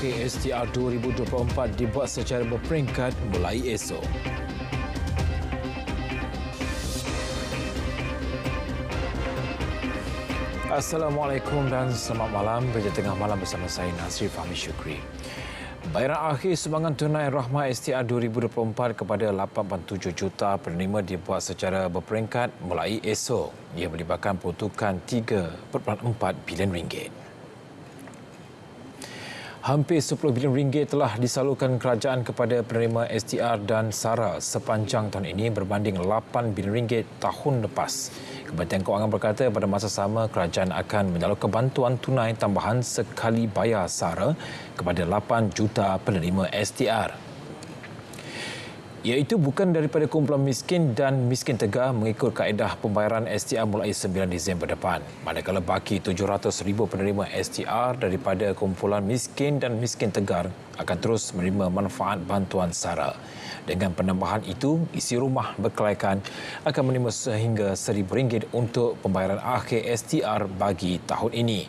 akhir STR 2024 dibuat secara berperingkat mulai esok. Assalamualaikum dan selamat malam. Berita tengah malam bersama saya Nazri Fahmi Syukri. Bayaran akhir sumbangan tunai Rahmah STR 2024 kepada 87 juta penerima dibuat secara berperingkat mulai esok. Ia melibatkan peruntukan 3.4 bilion ringgit. Hampir 10 bilion ringgit telah disalurkan kerajaan kepada penerima STR dan SARA sepanjang tahun ini berbanding 8 bilion ringgit tahun lepas. Kementerian Kewangan berkata pada masa sama kerajaan akan menyalurkan bantuan tunai tambahan sekali bayar SARA kepada 8 juta penerima STR. Iaitu bukan daripada kumpulan miskin dan miskin tegar mengikut kaedah pembayaran STR mulai 9 Disember depan. Manakala baki 700,000 penerima STR daripada kumpulan miskin dan miskin tegar akan terus menerima manfaat bantuan SARA. Dengan penambahan itu, isi rumah berkelaikan akan menerima sehingga RM1,000 untuk pembayaran akhir STR bagi tahun ini.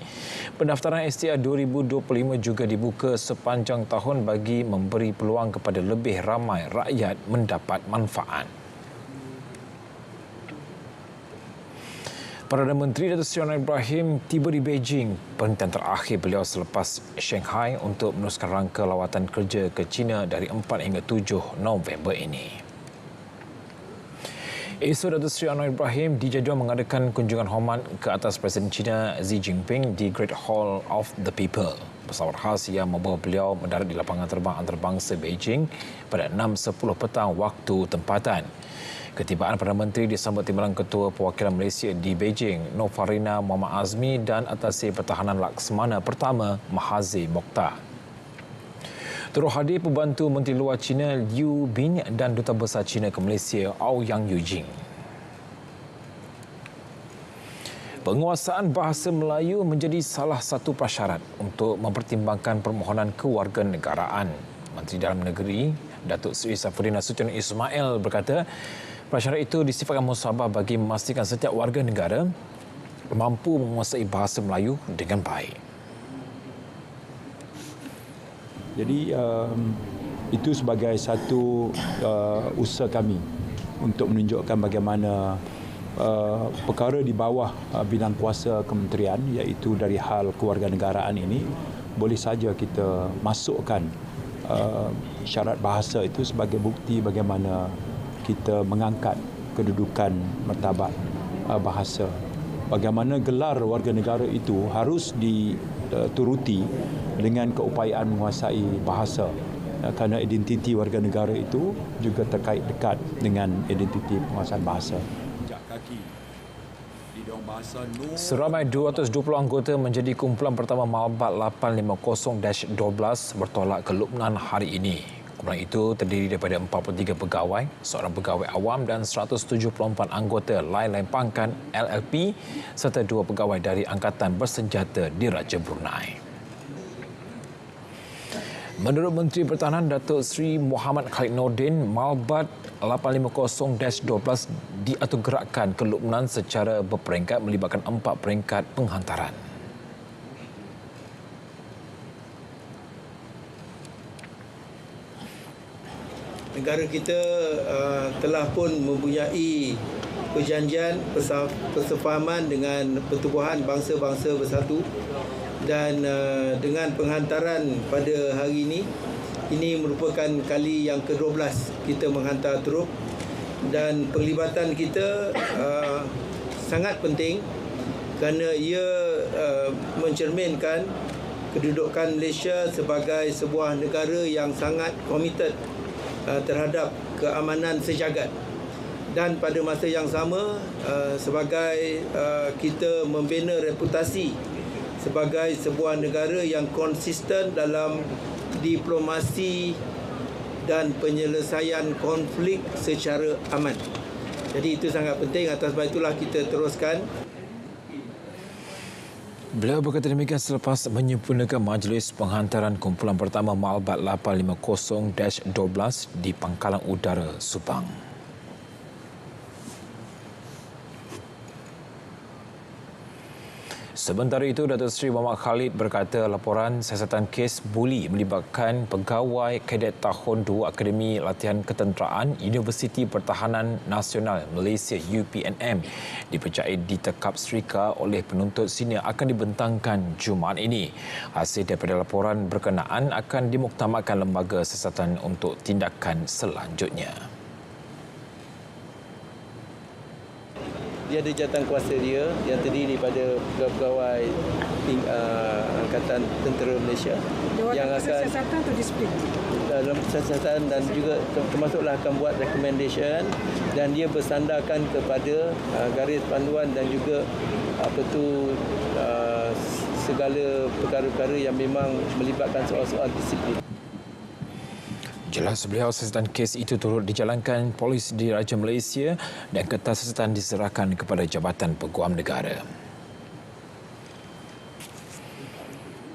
Pendaftaran STR 2025 juga dibuka sepanjang tahun bagi memberi peluang kepada lebih ramai rakyat mendapat manfaat. Perdana Menteri Datuk Seri Anwar Ibrahim tiba di Beijing, perhentian terakhir beliau selepas Shanghai untuk meneruskan rangka lawatan kerja ke China dari 4 hingga 7 November ini. Esok Datuk Seri Anwar Ibrahim dijadual mengadakan kunjungan hormat ke atas Presiden China Xi Jinping di Great Hall of the People. Pesawat khas yang membawa beliau mendarat di lapangan terbang antarabangsa Beijing pada 6.10 petang waktu tempatan. Ketibaan Perdana Menteri disambut timbalan Ketua Perwakilan Malaysia di Beijing, Nofarina Muhammad Azmi dan Atasir Pertahanan Laksamana Pertama Mahathir Mokhtar. Turut hadir Pembantu Menteri Luar China Liu Bin dan Duta Besar China ke Malaysia Ouyang Yujing. Penguasaan bahasa Melayu menjadi salah satu prasyarat untuk mempertimbangkan permohonan kewarganegaraan. Menteri Dalam Negeri Datuk Seri Saifuddin Nasution Ismail berkata, prasyarat itu disifatkan musabah bagi memastikan setiap warga negara mampu menguasai bahasa Melayu dengan baik. Jadi itu sebagai satu usaha kami untuk menunjukkan bagaimana perkara di bawah bidang kuasa kementerian iaitu dari hal kewarganegaraan ini boleh saja kita masukkan syarat bahasa itu sebagai bukti bagaimana kita mengangkat kedudukan martabat bahasa. Bagaimana gelar warga negara itu harus dituruti dengan keupayaan menguasai bahasa. Kerana identiti warga negara itu juga terkait dekat dengan identiti penguasaan bahasa. Seramai 220 anggota menjadi kumpulan pertama Malbat 850-12 bertolak ke Lubnan hari ini. Kumpulan itu terdiri daripada 43 pegawai, seorang pegawai awam dan 174 anggota lain-lain pangkat LLP serta 2 pegawai dari Angkatan Bersenjata Diraja Brunei. Menurut Menteri Pertahanan Datuk Seri Muhammad Khalid Nordin, Malbat 850-12 diaturgerakkan ke Lubnan secara berperingkat melibatkan 4 peringkat penghantaran. Negara kita telah pun mempunyai perjanjian persefahaman dengan Pertubuhan Bangsa-Bangsa Bersatu dan dengan penghantaran pada hari ini merupakan kali yang ke-12 kita menghantar trup dan perlibatan kita sangat penting kerana ia mencerminkan kedudukan Malaysia sebagai sebuah negara yang sangat komited terhadap keamanan sejagat dan pada masa yang sama sebagai kita membina reputasi sebagai sebuah negara yang konsisten dalam diplomasi dan penyelesaian konflik secara aman. Jadi itu sangat penting, atas sebab itulah kita teruskan. Beliau berkata demikian selepas menyempurnakan majlis penghantaran kumpulan pertama Malbat 850-12 di Pangkalan Udara Subang. Sementara itu, Datuk Seri Muhammad Khalid berkata laporan siasatan kes buli melibatkan pegawai kadet tahun 2 Akademi Latihan Ketenteraan Universiti Pertahanan Nasional Malaysia UPNM dipercayai ditekap serika oleh penuntut senior akan dibentangkan Jumaat ini. Hasil daripada laporan berkenaan akan dimuktamadkan lembaga siasatan untuk tindakan selanjutnya. Dia ada jawatan kuasa dia yang terdiri daripada pegawai Angkatan Tentera Malaysia yang akan siasatan atau disiplin dalam siasatan dan juga termasuklah akan buat recommendation dan dia bersandarkan kepada garis panduan dan juga segala perkara-perkara yang memang melibatkan soal-soal disiplin. Jelas beliau siasatan kes itu turut dijalankan Polis Diraja Malaysia dan kertas siasatan diserahkan kepada Jabatan Peguam Negara.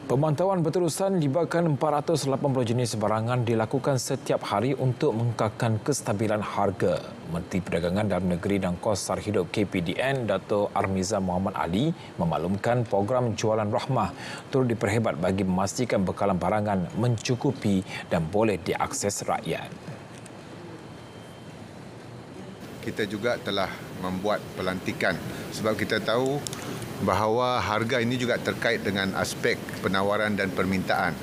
Pemantauan berterusan libatkan 480 jenis barangan dilakukan setiap hari untuk mengekalkan kestabilan harga. Menteri Perdagangan Dalam Negeri dan Kos Sara Hidup KPDN Dato' Armiza Muhammad Ali memaklumkan program Jualan Rahmah turut diperhebat bagi memastikan bekalan barangan mencukupi dan boleh diakses rakyat. Kita juga telah membuat pelantikan sebab kita tahu bahawa harga ini juga terkait dengan aspek penawaran dan permintaan.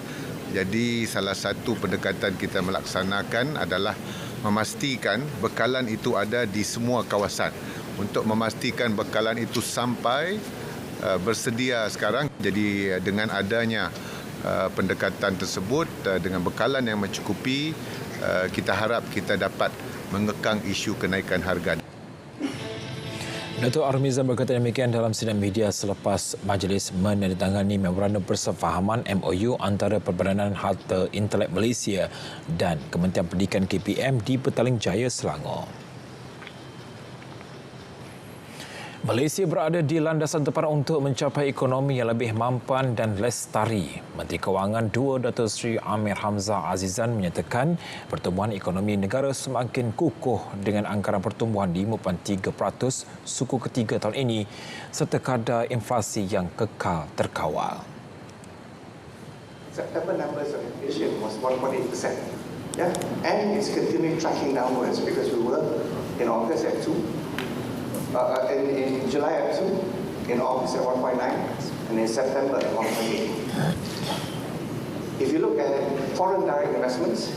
Jadi salah satu pendekatan kita melaksanakan adalah memastikan bekalan itu ada di semua kawasan. Untuk memastikan bekalan itu sampai bersedia sekarang. Jadi dengan adanya pendekatan tersebut dengan bekalan yang mencukupi, kita harap kita dapat mengekang isu kenaikan harga. Dato' Armiza berkata demikian dalam sidang media selepas majlis menandatangani memorandum persefahaman MOU antara Perbadanan Harta Intelek Malaysia dan Kementerian Pendidikan KPM di Petaling Jaya, Selangor. Malaysia berada di landasan tepat untuk mencapai ekonomi yang lebih mampan dan lestari. Menteri Kewangan II Datuk Seri Amir Hamzah Azizan menyatakan pertumbuhan ekonomi negara semakin kukuh dengan anggaran pertumbuhan 5.3% suku ketiga tahun ini serta kadar inflasi yang kekal terkawal. September numbers of inflation was 1.8%. Yeah, and it's continuing tracking downwards because we were in August at 2. In July at 2, in August at 1.9, and in September at 1.8. If you look at foreign direct investments,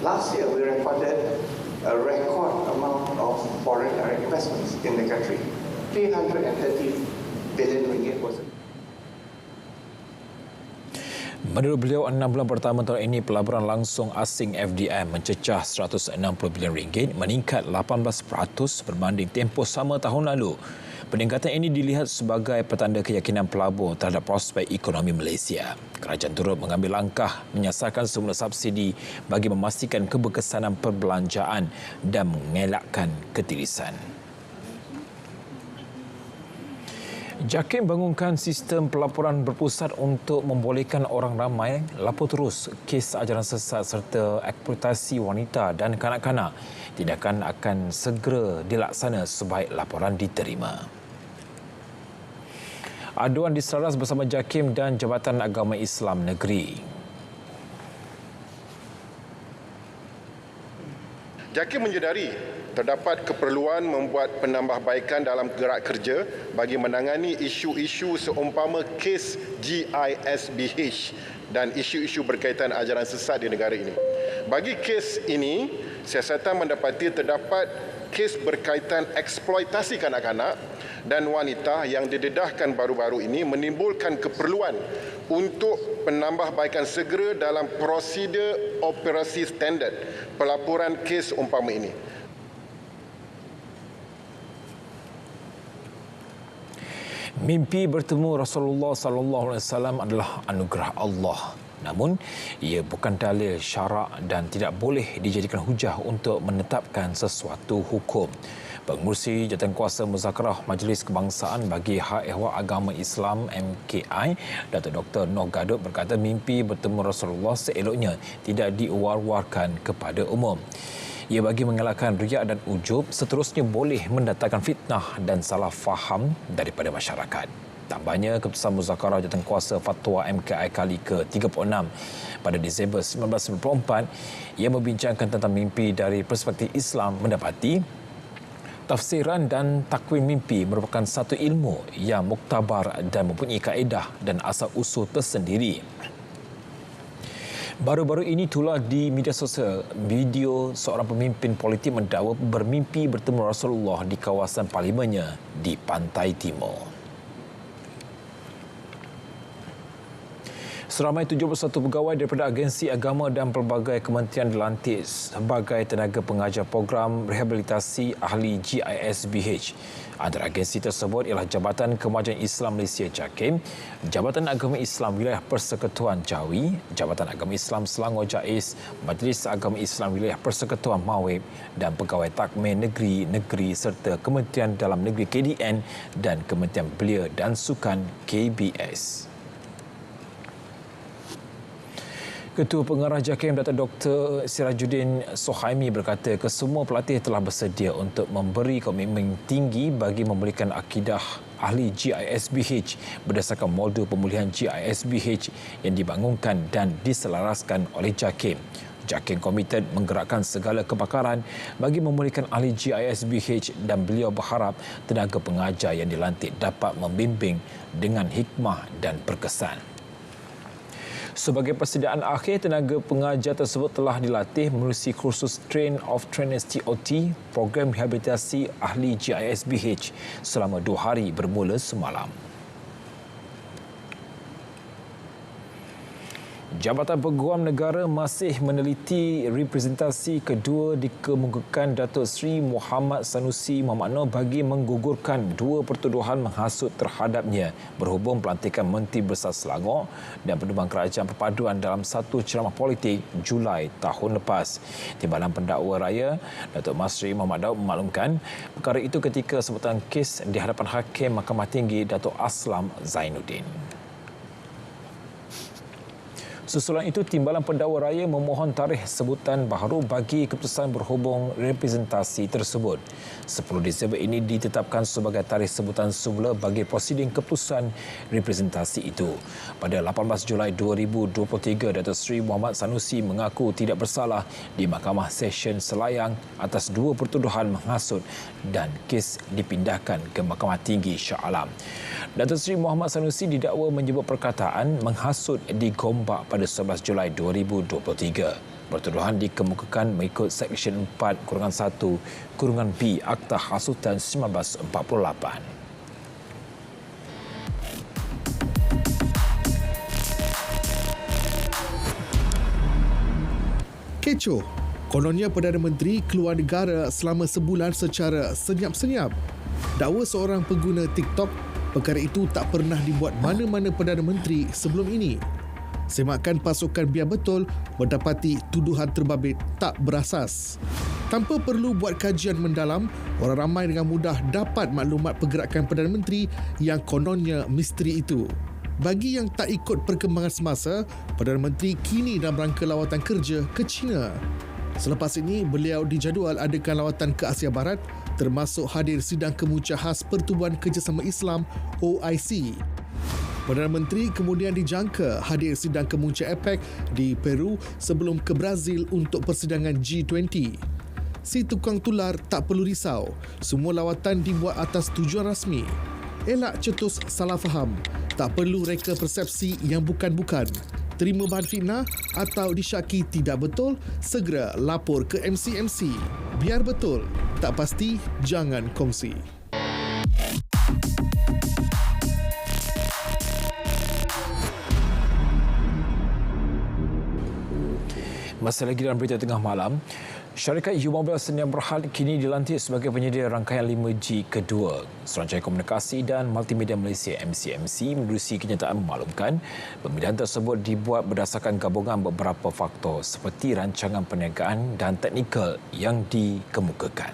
last year we recorded a record amount of foreign direct investments in the country. 330 billion ringgit was it. Menurut beliau, 6 bulan pertama tahun ini pelaburan langsung asing FDI mencecah 160 bilion ringgit, meningkat 18% berbanding tempoh sama tahun lalu. Peningkatan ini dilihat sebagai petanda keyakinan pelabur terhadap prospek ekonomi Malaysia. Kerajaan turut mengambil langkah menyasarkan semula subsidi bagi memastikan keberkesanan perbelanjaan dan mengelakkan ketirisan. JAKIM bangunkan sistem pelaporan berpusat untuk membolehkan orang ramai lapor terus kes ajaran sesat serta eksploitasi wanita dan kanak-kanak. Tindakan akan segera dilaksana sebaik laporan diterima. Aduan diselaras bersama JAKIM dan Jabatan Agama Islam Negeri. JAKIM menyedari terdapat keperluan membuat penambahbaikan dalam gerak kerja bagi menangani isu-isu seumpama kes GISBH dan isu-isu berkaitan ajaran sesat di negara ini. Bagi kes ini, siasatan mendapati terdapat kes berkaitan eksploitasi kanak-kanak dan wanita yang didedahkan baru-baru ini menimbulkan keperluan untuk penambahbaikan segera dalam prosedur operasi standard pelaporan kes umpama ini. Mimpi bertemu Rasulullah sallallahu alaihi wasallam adalah anugerah Allah. Namun, ia bukan dalil syarak dan tidak boleh dijadikan hujah untuk menetapkan sesuatu hukum. Pengerusi Jawatankuasa Muzakarah Majlis Kebangsaan bagi Hak Ehwal Agama Islam MKI, Datuk Dr. Noh Gadot berkata mimpi bertemu Rasulullah seeloknya tidak diwar-warkan kepada umum. Ia bagi mengelakkan riak dan ujub, seterusnya boleh mendatangkan fitnah dan salah faham daripada masyarakat. Tambahnya, keputusan muzakarah jawatankuasa fatwa MKI kali ke-36 pada Disember 1994 ia membincangkan tentang mimpi dari perspektif Islam mendapati tafsiran dan takwin mimpi merupakan satu ilmu yang muktabar dan mempunyai kaedah dan asal-usul tersendiri. Baru-baru ini tular di media sosial video seorang pemimpin politik mendakwa bermimpi bertemu Rasulullah di kawasan parlimennya di Pantai Timur. Seramai 71 pegawai daripada agensi agama dan pelbagai kementerian dilantik sebagai tenaga pengajar program rehabilitasi ahli GISBH. Antara agensi tersebut ialah Jabatan Kemajuan Islam Malaysia JAKIM, Jabatan Agama Islam Wilayah Persekutuan Jawi, Jabatan Agama Islam Selangor JAIS, Majlis Agama Islam Wilayah Persekutuan Mawib dan Pegawai Takmir Negeri-Negeri serta Kementerian Dalam Negeri KDN dan Kementerian Belia dan Sukan KBS. Ketua Pengarah JAKIM Datuk Dr. Sirajuddin Sohaimi berkata kesemua pelatih telah bersedia untuk memberi komitmen tinggi bagi memulihkan akidah ahli GISBH berdasarkan modul pemulihan GISBH yang dibangunkan dan diselaraskan oleh JAKIM. JAKIM komited menggerakkan segala kebakaran bagi memulihkan ahli GISBH dan beliau berharap tenaga pengajar yang dilantik dapat membimbing dengan hikmah dan berkesan. Sebagai persediaan akhir, tenaga pengajar tersebut telah dilatih menerusi kursus Train of Trainers TOT, program rehabilitasi ahli GISBH selama 2 hari bermula semalam. Jabatan Peguam Negara masih meneliti representasi kedua dikemukakan Datuk Seri Muhammad Sanusi Muhammad Noor bagi menggugurkan 2 pertuduhan menghasut terhadapnya berhubung pelantikan Menteri Besar Selangor dan Penerbang Kerajaan Perpaduan dalam satu ceramah politik Julai tahun lepas. Timbalan Pendakwa Raya Datuk Masri Muhammad Daud memaklumkan perkara itu ketika sebutan kes di hadapan Hakim Mahkamah Tinggi Datuk Aslam Zainuddin. Susulan itu, Timbalan Pendakwa Raya memohon tarikh sebutan baharu bagi keputusan berhubung representasi tersebut. 10 Disember ini ditetapkan sebagai tarikh sebutan semula bagi prosiding keputusan representasi itu. Pada 18 Julai 2023, Datuk Seri Muhammad Sanusi mengaku tidak bersalah di Mahkamah Session Selayang atas 2 pertuduhan menghasut dan kes dipindahkan ke Mahkamah Tinggi Shah Alam. Datuk Seri Muhammad Sanusi didakwa menyebut perkataan menghasut digombak pada 11 Julai 2023. Pertuduhan dikemukakan mengikut Seksyen 4-1-B Akta Hasutan 1948. Kecoh, kononnya Perdana Menteri keluar negara selama sebulan secara senyap-senyap. Dakwa seorang pengguna TikTok, perkara itu tak pernah dibuat mana-mana Perdana Menteri sebelum ini. Semakan pasukan Biar Betul mendapati tuduhan terbabit tak berasas. Tanpa perlu buat kajian mendalam, orang ramai dengan mudah dapat maklumat pergerakan Perdana Menteri yang kononnya misteri itu. Bagi yang tak ikut perkembangan semasa, Perdana Menteri kini dalam rangka lawatan kerja ke China. Selepas ini, beliau dijadual adakan lawatan ke Asia Barat, termasuk hadir sidang kemuncah khas Pertubuhan Kerjasama Islam OIC. Perdana Menteri kemudian dijangka hadir sidang kemuncah APEC di Peru sebelum ke Brazil untuk persidangan G20. Si tukang tular tak perlu risau, semua lawatan dibuat atas tujuan rasmi. Elak cetus salah faham, tak perlu reka persepsi yang bukan-bukan. Terima bahan fitnah atau disyaki tidak betul, segera lapor ke MCMC. Biar betul, tak pasti jangan kongsi. Masih lagi dalam berita tengah malam, syarikat U-Mobile Sdn Bhd kini dilantik sebagai penyedia rangkaian 5G kedua. Suruhanjaya Komunikasi dan Multimedia Malaysia MCMC menerusi kenyataan memaklumkan pemilihan tersebut dibuat berdasarkan gabungan beberapa faktor seperti rancangan perniagaan dan teknikal yang dikemukakan.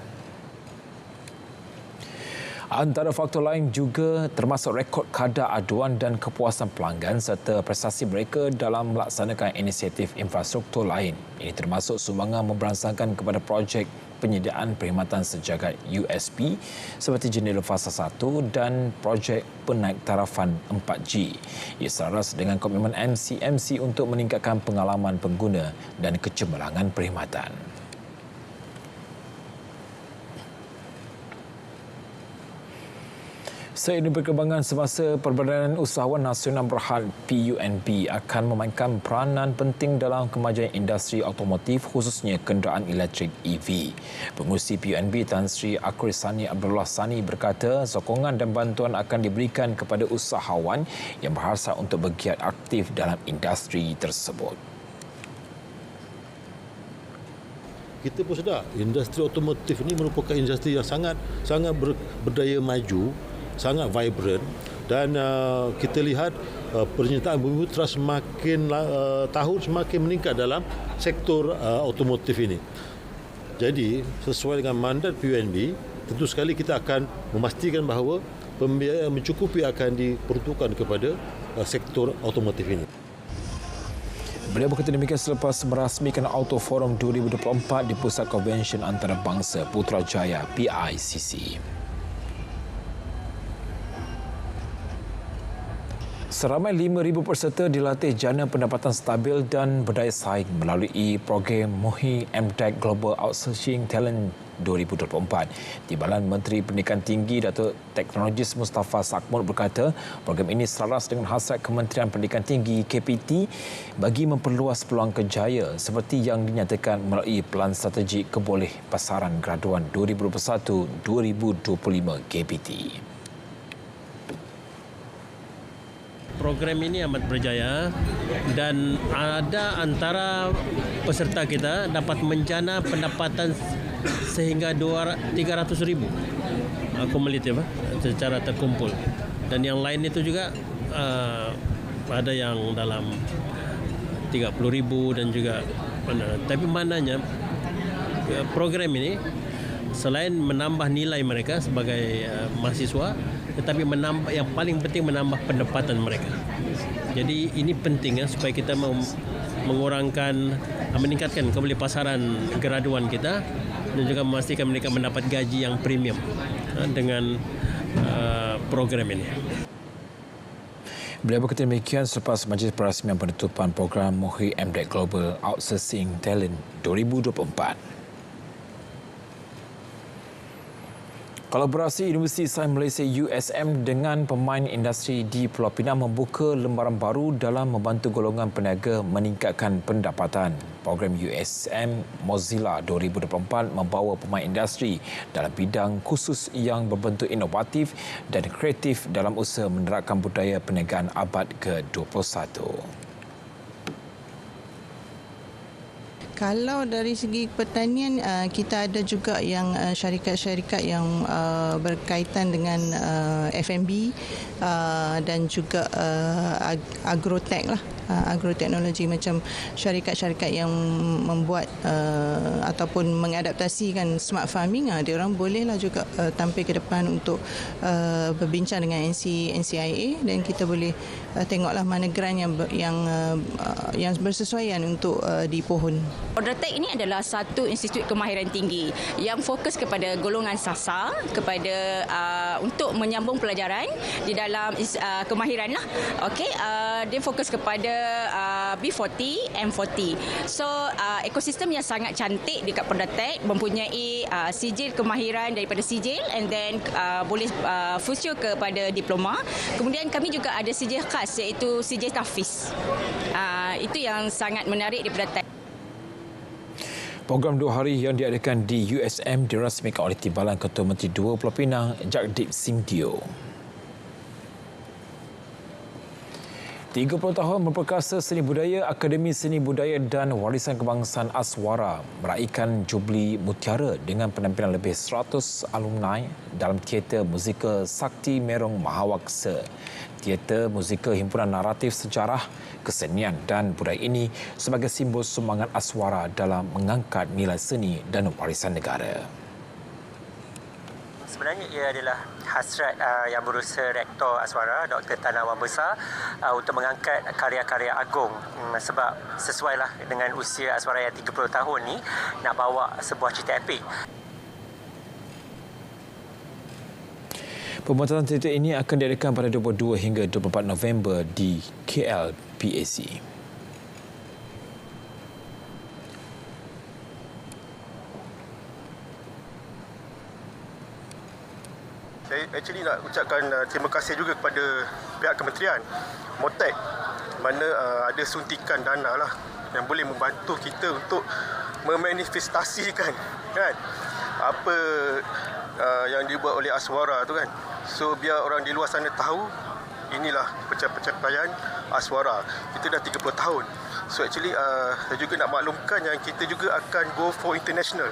Antara faktor lain juga termasuk rekod kadar aduan dan kepuasan pelanggan serta prestasi mereka dalam melaksanakan inisiatif infrastruktur lain. Ini termasuk sumbangan memberansangkan kepada projek penyediaan perkhidmatan sejagat USP seperti Jendela Fasa 1 dan projek penaik tarafan 4G. Ia selaras dengan komitmen MCMC untuk meningkatkan pengalaman pengguna dan kecemerlangan perkhidmatan. Seiring perkembangan semasa, Perbadanan Usahawan Nasional Berhad PUNB akan memainkan peranan penting dalam kemajuan industri automotif khususnya kenderaan elektrik EV. Pengurusi PUNB Tan Sri Akrisani Abdullah Sani berkata sokongan dan bantuan akan diberikan kepada usahawan yang berhasrat untuk bergiat aktif dalam industri tersebut. Kita pun sedar industri otomotif ini merupakan industri yang sangat berdaya maju, sangat vibrant, dan kita lihat penyertaan Bumi Putra semakin tahun semakin meningkat dalam sektor otomotif ini. Jadi sesuai dengan mandat PUNB, tentu sekali kita akan memastikan bahawa pembiayaan mencukupi akan diperuntukkan kepada sektor otomotif ini. Beliau berkata demikian selepas merasmikan Auto Forum 2024 di Pusat Konvensyen Antarabangsa Putrajaya PICC. Seramai 5,000 peserta dilatih jana pendapatan stabil dan berdaya saing melalui program MOHI MDEC Global Outsourcing Talent 2024. Timbalan Menteri Pendidikan Tinggi Datuk Teknologis Mustafa Sakmur berkata program ini selaras dengan hasrat Kementerian Pendidikan Tinggi KPT bagi memperluas peluang kerjaya seperti yang dinyatakan melalui Pelan Strategi Keboleh Pasaran Graduan 2021-2025 KPT. Program ini amat berjaya dan ada antara peserta kita dapat menjana pendapatan sehingga 300,000 akumulatif secara terkumpul, dan yang lain itu juga ada yang dalam 30,000 dan juga tapi maknanya program ini selain menambah nilai mereka sebagai mahasiswa, tetapi yang paling penting menambah pendapatan mereka. Jadi ini penting supaya kita meningkatkan kembali pasaran graduan kita dan juga memastikan mereka mendapat gaji yang premium dengan program ini. Beliau berkata demikian selepas majlis perasmian penutupan program MOHI MDEC Global Outsourcing Talent 2024. Kolaborasi Universiti Sains Malaysia USM dengan pemain industri di Pulau Pinang membuka lembaran baru dalam membantu golongan peniaga meningkatkan pendapatan. Program USM Mozilla 2024 membawa pemain industri dalam bidang khusus yang berbentuk inovatif dan kreatif dalam usaha menerapkan budaya perniagaan abad ke-21. Kalau dari segi pertanian, kita ada juga yang syarikat-syarikat yang berkaitan dengan F&B dan juga agrotech lah. Agroteknologi, macam syarikat-syarikat yang membuat ataupun mengadaptasikan smart farming, dia orang bolehlah juga tampil ke depan untuk berbincang dengan NCIA, dan kita boleh tengoklah mana grant yang bersesuaian untuk dipohon. Agrotek ini adalah satu institut kemahiran tinggi yang fokus kepada golongan sasar, kepada untuk menyambung pelajaran di dalam kemahiran lah. Okey, dia fokus kepada B40, M40. So ekosistem yang sangat cantik dekat Agrotek, mempunyai sijil kemahiran daripada sijil, and then boleh fusio kepada diploma. Kemudian kami juga ada sijil khas iaitu sijil tahfiz. Itu yang sangat menarik di Agrotek. Program 2 hari yang diadakan di USM dirasmikan oleh Timbalan Ketua Menteri 2 Pulau Pinang, Jagdeep Singh Teo. 30 tahun memperkasa seni budaya, Akademi Seni Budaya dan Warisan Kebangsaan Aswara meraihkan Jubli Mutiara dengan penampilan lebih 100 alumni dalam teater musikal Sakti Merong Mahawaksa. Teater musikal himpunan naratif sejarah, kesenian dan budaya ini sebagai simbol sumbangan Aswara dalam mengangkat nilai seni dan warisan negara. sebenarnya ia adalah hasrat yang berusaha Rektor Aswara Dr. Tan Awang Besar untuk mengangkat karya-karya agung, sebab sesuailah dengan usia Aswara yang 30 tahun ni nak bawa sebuah cerita epik. Pembuatan teater ini akan diadakan pada 22 hingga 24 November di KLPAC. Saya actually nak ucapkan terima kasih juga kepada pihak kementerian MOTEK, mana ada suntikan dana lah yang boleh membantu kita untuk memanifestasikan kan apa yang dibuat oleh Aswara tu kan. So biar orang di luar sana tahu inilah pencapaian Aswara. Kita dah 30 tahun. So actually saya juga nak maklumkan yang kita juga akan go for international.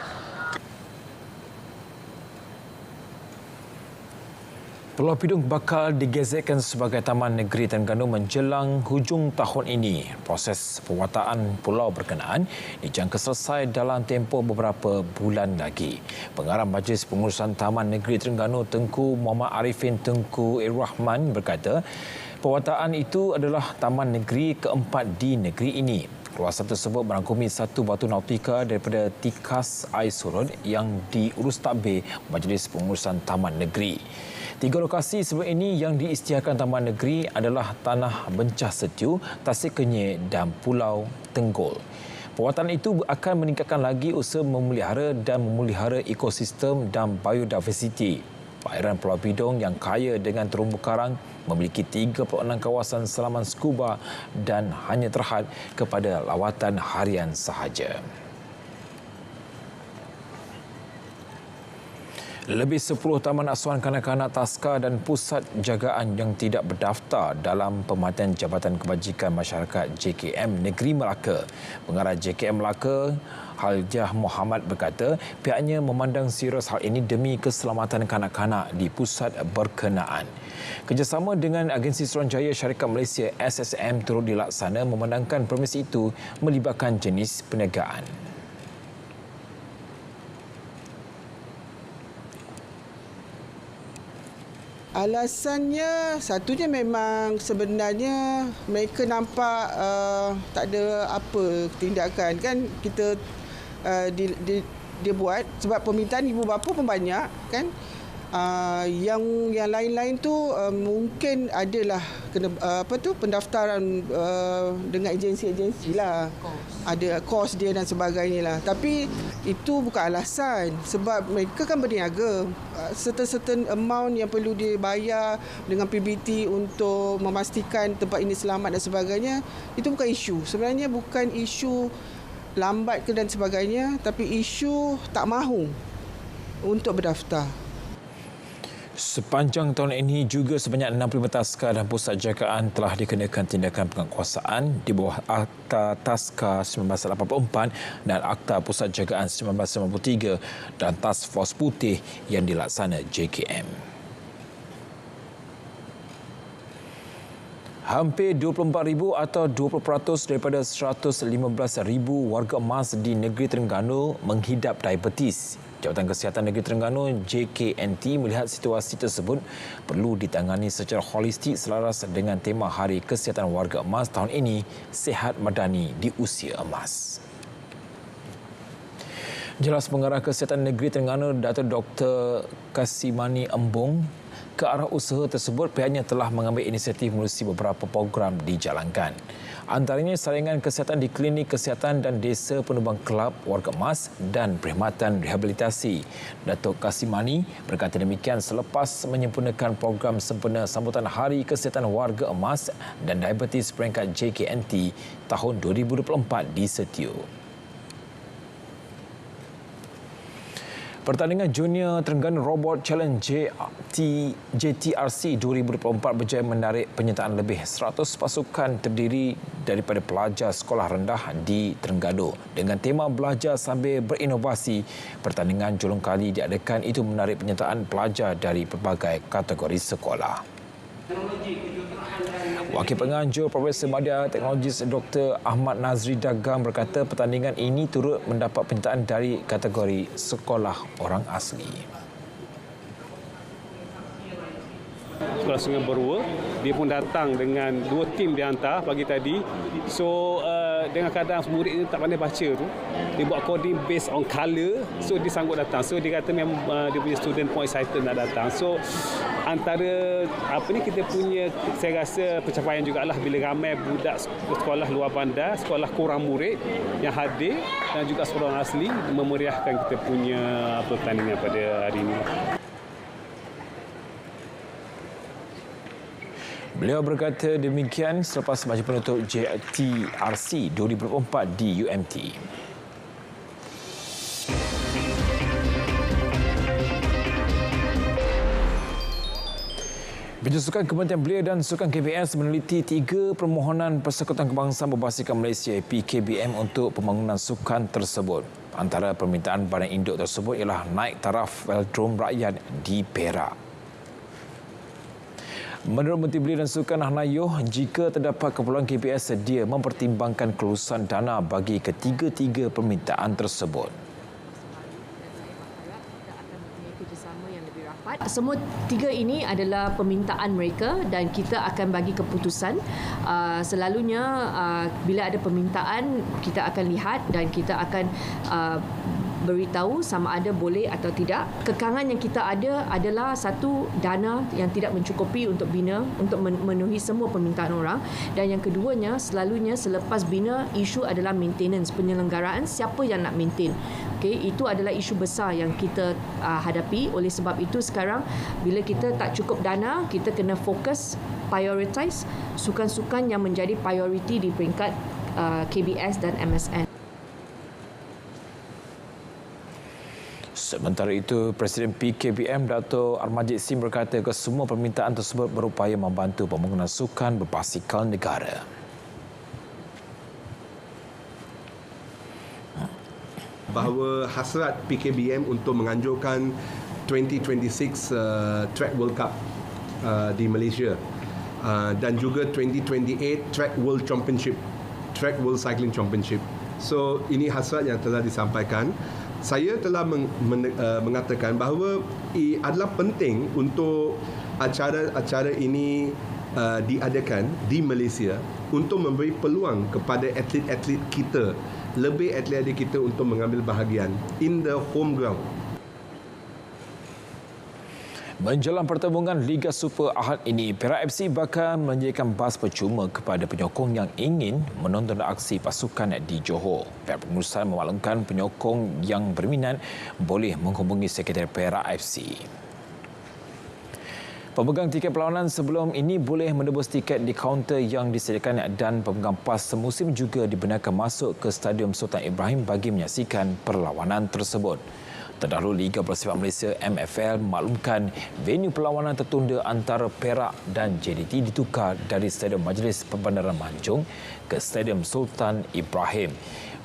Pulau Pidung bakal digezetkan sebagai Taman Negeri Terengganu menjelang hujung tahun ini. Proses pewataan pulau berkenaan dijangka selesai dalam tempoh beberapa bulan lagi. Pengarah Majlis Pengurusan Taman Negeri Terengganu Tengku Muhammad Arifin Tengku Rahman berkata, pewataan itu adalah taman negeri keempat di negeri ini. Kawasan tersebut merangkumi satu batu nautika daripada Tikas Air Surut yang diurus tadbir Majlis Pengurusan Taman Negeri. 3 lokasi sebelum ini yang diisytiharkan Taman Negeri adalah Tanah Bencah Setiu, Tasik Kenyir dan Pulau Tenggol. Pewataan itu akan meningkatkan lagi usaha memelihara dan memelihara ekosistem dan biodiversiti. Perairan Pulau Pidung yang kaya dengan terumbu karang memiliki 36 kawasan selaman skuba dan hanya terhad kepada lawatan harian sahaja. Lebih 10 taman asuhan kanak-kanak taska dan pusat jagaan yang tidak berdaftar dalam Pemerhatian Jabatan Kebajikan Masyarakat JKM Negeri Melaka. Pengarah JKM Melaka, Haljah Muhammad berkata, pihaknya memandang serius hal ini demi keselamatan kanak-kanak di pusat berkenaan. Kerjasama dengan Agensi Suruhanjaya Syarikat Malaysia SSM turut dilaksana memandangkan permisi itu melibatkan jenis perniagaan. Alasannya, satunya memang sebenarnya mereka nampak tak ada apa tindakan kan kita dia buat sebab permintaan ibu bapa pun banyak kan. Yang lain-lain tu mungkin adalah kena pendaftaran dengan agensi-agensi lah, ada kos dia dan sebagainya lah. Tapi itu bukan alasan sebab mereka kan berniaga, certain amount yang perlu dibayar dengan PBT untuk memastikan tempat ini selamat dan sebagainya. Itu bukan isu, sebenarnya bukan isu lambat ke dan sebagainya, tapi isu tak mahu untuk berdaftar. Sepanjang tahun ini juga sebanyak 65 taska dan pusat jagaan telah dikenakan tindakan penguasaan di bawah Akta Taska 1984 dan Akta Pusat Jagaan 1993 dan Task Force Putih yang dilaksana JKM. Hampir 24,000 atau 20% daripada 115,000 warga emas di negeri Terengganu menghidap diabetes. Jabatan Kesihatan Negeri Terengganu JKNT melihat situasi tersebut perlu ditangani secara holistik selaras dengan tema Hari Kesihatan Warga Emas tahun ini, Sihat Madani di Usia Emas. Jelas Pengarah Kesihatan Negeri Terengganu Dato' Dr. Kasimani Embong, ke arah usaha tersebut pihaknya telah mengambil inisiatif menerusi beberapa program dijalankan. Antaranya saringan kesihatan di klinik kesihatan dan desa penumbang kelab warga emas dan perkhidmatan rehabilitasi. Datuk Kasimani berkata demikian selepas menyempurnakan program sempena sambutan Hari Kesihatan Warga Emas dan Diabetes peringkat JKNT tahun 2024 di Setiu. Pertandingan Junior Terengganu Robot Challenge JTRC 2024 berjaya menarik penyertaan lebih 100 pasukan terdiri daripada pelajar sekolah rendah di Terengganu. Dengan tema belajar sambil berinovasi, pertandingan julung kali diadakan itu menarik penyertaan pelajar dari pelbagai kategori sekolah. Wakil Penganjur Profesor Madya Teknologi Dr. Ahmad Nazri Dagang berkata pertandingan ini turut mendapat penyertaan dari kategori sekolah orang asli. Sekolah Sungai Berua. Dia pun datang dengan 2 tim dia hantar pagi tadi. So dengan keadaan murid ni tak pandai baca tu, dia buat coding based on colour, so dia sanggup datang. So dia kata memang dia punya student pun excited nak datang. So antara kita punya, saya rasa pencapaian jugalah bila ramai budak sekolah luar bandar, sekolah kurang murid yang hadir dan juga sekolah asli memeriahkan kita punya pertandingan pada hari ini. Beliau berkata demikian selepas majlis penutup JTRC 2024 di UMT. Bidang Sukan Kementerian Belia dan Sukan KBS meneliti 3 permohonan Persekutuan Kebangsaan Berbasikal Malaysia PKBM untuk pembangunan sukan tersebut. Antara permintaan badan induk tersebut ialah naik taraf velodrom rakyat di Perak. Menurut Menteri Belia dan Sukan Hanayoh, jika terdapat keperluan KBS sedia mempertimbangkan kelulusan dana bagi ketiga-tiga permintaan tersebut. Semua 3 ini adalah permintaan mereka dan kita akan bagi keputusan. Selalunya bila ada permintaan, kita akan lihat dan kita akan beritahu sama ada boleh atau tidak. Kekangan yang kita ada adalah satu, dana yang tidak mencukupi untuk bina, untuk memenuhi semua permintaan orang. Dan yang keduanya, selalunya selepas bina, isu adalah maintenance, penyelenggaraan, siapa yang nak maintain. Itu adalah isu besar yang kita hadapi. Oleh sebab itu sekarang bila kita tak cukup dana, kita kena fokus, prioritize sukan-sukan yang menjadi prioriti di peringkat KBS dan MSN. Sementara itu, Presiden PKBM Dato' Armajid Sim berkata kesemua permintaan tersebut berupaya membantu pembangunan sukan berbasikal negara. Bahawa hasrat PKBM untuk menganjurkan 2026 Track World Cup di Malaysia dan juga 2028 Track World Championship, Track World Cycling Championship. So ini hasrat yang telah disampaikan. Saya telah mengatakan bahawa adalah penting untuk acara-acara ini diadakan di Malaysia untuk memberi peluang kepada atlet-atlet kita, lebih atlet-atlet kita untuk mengambil bahagian in the home ground. Menjelang pertembungan Liga Super Ahad ini, Perak FC bakal menyediakan bas percuma kepada penyokong yang ingin menonton aksi pasukan di Johor. Pihak pengurusan memaklumkan penyokong yang berminat boleh menghubungi Sekretariat Perak FC. Pemegang tiket perlawanan sebelum ini boleh menebus tiket di kaunter yang disediakan dan pemegang pas semusim juga dibenarkan masuk ke Stadium Sultan Ibrahim bagi menyaksikan perlawanan tersebut. Terdahulu, Liga Bola Sepak Malaysia MFL memaklumkan venue perlawanan tertunda antara Perak dan JDT ditukar dari Stadium Majlis Perbandaran Manjung ke Stadium Sultan Ibrahim.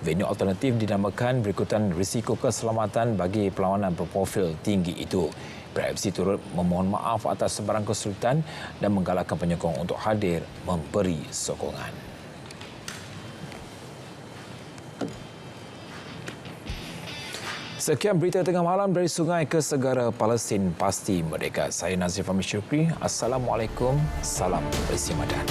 Venue alternatif dinamakan berikutan risiko keselamatan bagi perlawanan berprofil tinggi itu. Perak FC turut memohon maaf atas sebarang kesulitan dan menggalakkan penyokong untuk hadir memberi sokongan. Sekian berita tengah malam dari Sungai ke Segara, Palestin pasti merdeka. Saya Nazif Ahmad Syukri. Assalamualaikum. Salam bersih madan.